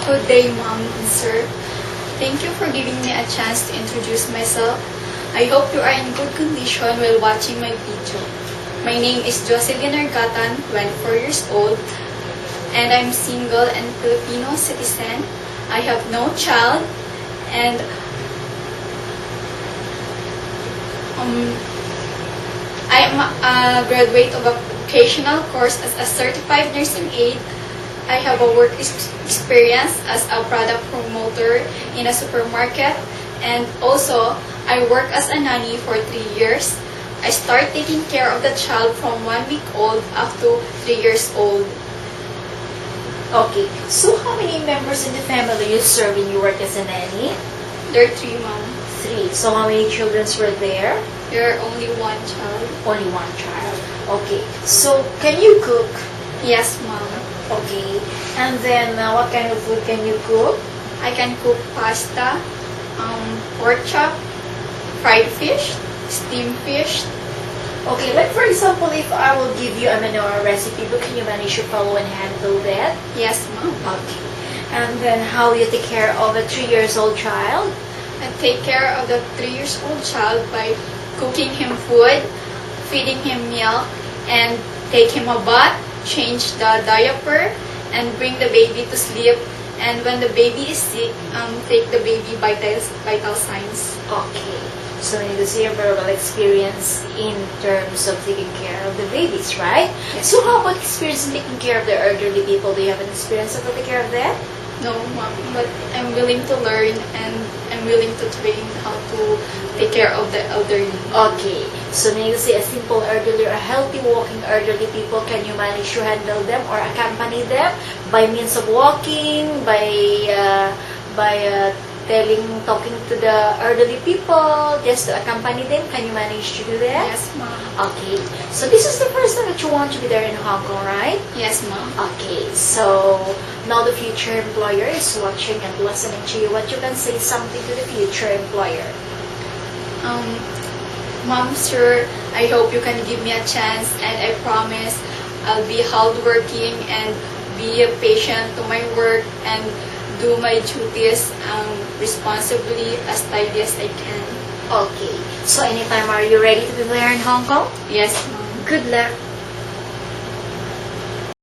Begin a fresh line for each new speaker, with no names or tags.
Good day, Mom and Sir. Thank you for giving me a chance to introduce myself. I hope you are in good condition while watching my video. My name is Jocelyn Argatan, 24 years old, and I'm single and Filipino citizen. I have no child, and I am a graduate of a vocational course as a certified nursing aide. I have a work experience as a product promoter in a supermarket, and also I work as a nanny for 3 years. I start taking care of the child from 1 week old up to 3 years old.
Okay, so how many members in the family you serve when you work as a nanny?
There are 3, Mom.
3. So how many children were there?
There are only 1 child.
Only 1 child. Okay, so can you cook?
Yes, Mom.
Okay, and then what kind of food can you cook?
I can cook pasta, pork chop, fried fish, steamed fish.
Okay, like for example, if I will give you a recipe book, can you manage to follow and handle that?
Yes, Mom.
Okay, and then how you take care of a 3 years old child?
I take care of the 3 years old child by cooking him food, feeding him milk, and take him a bath, change the diaper, and bring the baby to sleep. And when the baby is sick, take the baby vital signs.
Okay, so you see a very well experience in terms of taking care of the babies, right?
Yes.
So how about experience in taking care of the elderly people? Do you have an experience of taking care of that?
No, Mom, but I'm willing to learn, and I'm willing to train how to take care of the elderly.
Okay, so may you say a simple elderly or healthy walking elderly people, can you manage to handle them or accompany them by means of walking, by talking to the elderly people, just to accompany them? Can you manage to do that?
Yes, Mom.
Okay, so this is the first time that you want to be there in Hong Kong, right?
Yes, Mom.
Okay, so now the future employer is watching and listening to you. What you can say something to the future employer?
Mom, Sir, I hope you can give me a chance, and I promise I'll be hardworking and be patient to my work and do my duties responsibly as tidy as I can.
Okay, so anytime are you ready to be there in Hong Kong?
Yes, Mom.
Good luck.